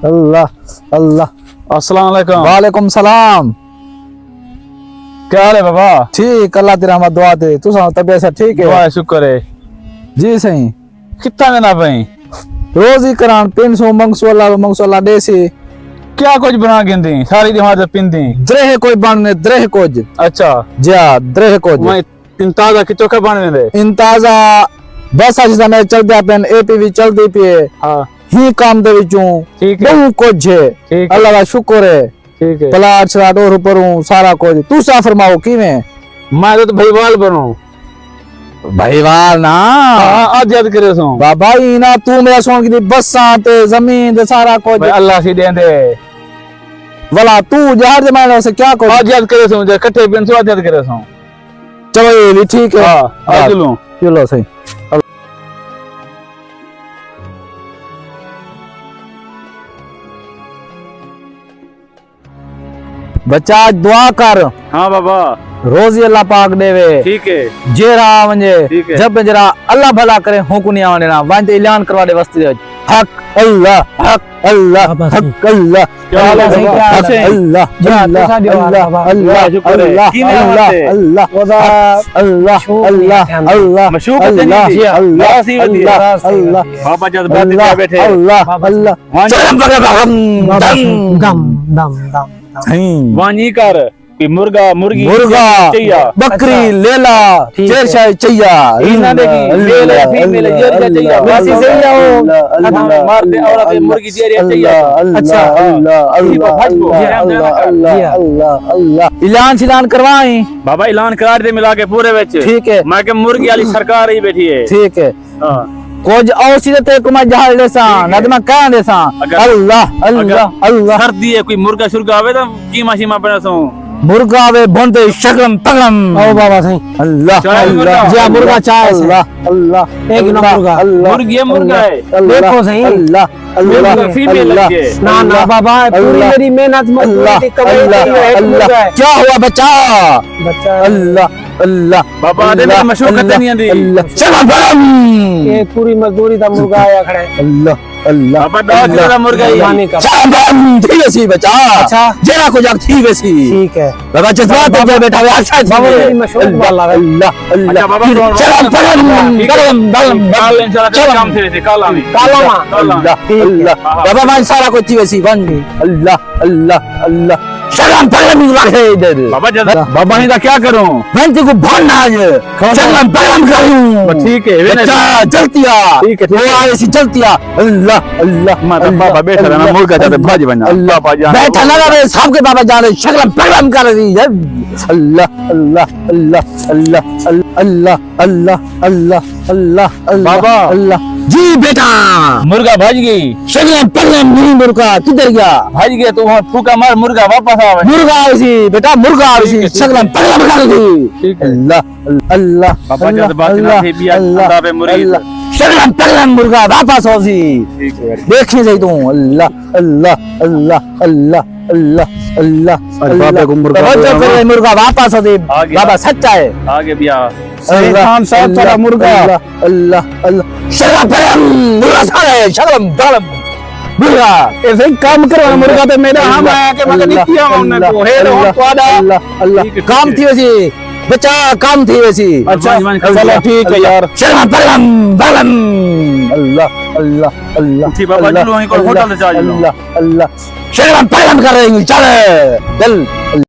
अल्लाह अल्लाह। अस्सलाम वालेकुम। वालेकुम सलाम। क्या हाल है बाबा? ठीक, अल्लाह तेरा मत दुआ दे। तू सुना तबीयत सब ठीक दुआ है? है, शुक्र है। जी सही। कितना देना भाई? रोज ही करान 300 मंगसोला देसी। क्या कुछ बना के दी सारी दिमाग पिंदी? द्रेह कोई बनने द्रेह कुछ। अच्छा जा द्रेह कुछ। मैं ताजा की चोखा बनने दे। इंताजा बस आज समय चल दिया पेन एपीवी चलती पिए हाँ ही काम दे विचों ठीक है बहु कुछ है। ठीक है अल्लाह का शुक्र है। ठीक है। प्लाट छड़ा डोर ऊपर हूं सारा कुछ। तू सा फरमाओ की में मैं तो भाईवाल बनूं। भाईवाल ना आज याद करे सो बाबा ही ना तू मेरा सोन की बसा ते जमीन ते सारा कुछ भाई अल्लाह से दे दे। वाला तू जहर जमाने से क्या कुछ। आज याद करे सो जे कट्ठे पेन सो आज याद करे सो। चलो ये भी ठीक है। हां आज लूं चलो सही। बच्चा आज दुआ कर। हाँ बाबा रोज ही अल्लाह पाक देवे। ठीक है जेरा वंजे ठीक है। जब जरा अल्लाह भला करे हुकुनी आने ना वंजे ऐलान करवा दे वस्ती हक अल्लाह हक अल्लाह हक अल्लाह क्या हाल है बाबा? हक अल्लाह अल्लाह अल्लाह अल्लाह शुक्र है। अल्लाह की में आते? अल्लाह अल्लाह अल्लाह अल्लाह मशूक है नहीं अल्लाह सी होती है। अल्लाह बाबा जब बात पे बैठे अल्लाह अल्लाह चलम पकड़ दम दम दम वानी कर कि मुर्गा मुर्गी मुर्गा चाहिए बकरी लेला शेरशाह चाहिए इना देखी मेल या फीमेल जेरिया चाहिए वैसी सही आओ मार दे औरत मुर्गी जेरिया चाहिए। अच्छा अल्लाह ऐलान करवाई बाबा ऐलान कर दे मिला के पूरे विच। ठीक है मैं के मुर्गी वाली सरकार ही बैठी है। ठीक है। हां कुछ और सीधे ते कुमा जहाज देसा ना तो मैं कह देसा अल्लाह अल्लाह अल्लाह सर्दी है कोई मुर्गा शुर्गा आवे तो कीमा शीमा बना सो मुर्गा वे बोंदे शकलम तगलम ओ बाबा सही अल्लाह चाय मुर्गा। अल्लाह जी मुर्गा चाय से अल्लाह अल्लाह एक नंबर मुर्गा। मुर्गी है मुर्गा है। देखो सही। अल्लाह अल्लाह मुर्गा फीमेल अल्लाह है। ना ना बाबा पूरी अल्लाह, मेरी मेहनत अल्लाह मजदूरी कमाई अल्लाह की है अल्लाह मुर्गा है। क्या हुआ बच्चा बच्चा अल्लाह अल्लाह बाबा आदे मेरी मशूकत नहीं आंदी। ये पूरी मजदूरी दा मुर्गा आया खड़े। अल्लाह अल्लाह बाबा दवा किलो मुर्गा ही पानी का थी वैसी बच्चा अच्छा। जेरा को जाग थी वैसी ठीक है बाबा जज्बात पे बैठा हुआ अच्छा बाबा मेरी मशहूर वाला है। अल्लाह अच्छा बाबा गलम गलम काल इंशाल्लाह काम थे वैसे काला में काला मां अल्लाह अल्लाह बाबा मान सारा को थी वैसी बन अल्लाह अल्लाह अल्लाह शर्म पगलम रखे इधर बाबा बाबा ही क्या करूं? मैं तेको भान आज शर्म पगलम करूं ठीक है वे अच्छा चलतिया ठीक है, ठीक है। वो आए सी चलतिया अल्लाह अल्लाह माता बाबा बैठा रहना मुर्गा जाते भाजी बना अल्लाह पाजी बैठा लगा रे सबके बाबा जाने शक्ल पगलम कर रही है अल्लाह अल्लाह अल्लाह अल्लाह अल्लाह अल्लाह अल्लाह अल्लाह बाबा। अल्लाह जी बेटा मुर्गा भाज गई शक्ल पगलम नहीं मुर्गा किधर गया भाज गया तो वहां फूका मार मुर्गा वापस आवे। मुर्गा ऐसी बेटा मुर्गा ऐसी शक्ल पगलम कर दी ठीक है। अल्लाह अल्लाह बाबा जब बात ना थी बिया अंडा पे मुर्गी शक्ल पगलम मुर्गा वापस हो सी ठीक है। देखने से तू अल्लाह अल्लाह अल्लाह अल्लाह अल्लाह अल्लाह बाबा को मुर्गा तवज्जो करे मुर्गा वापस हो दे आ गया। बाबा सच्चा है आगे बिया सही खान साहब तेरा मुर्गा अल्लाह अल्लाह शर्म पगलम मुर्गा सारा है शर्म पगलम मुर्गा ऐसे ही काम करवाना मुर्गा तो मेरा हम आया के मगर नहीं किया उन्होंने को हेड हो पादा अल्लाह अल्लाह काम थी वैसी बच्चा काम थी वैसी अच्छा चलो ठीक है यार। शर्म पगलम पगलम अल्लाह अल्लाह अल्लाह ठीक बाबा चलो वहीं को होटल से जा लो। अल्लाह अल्लाह शर्म पगलम कर रही चल चल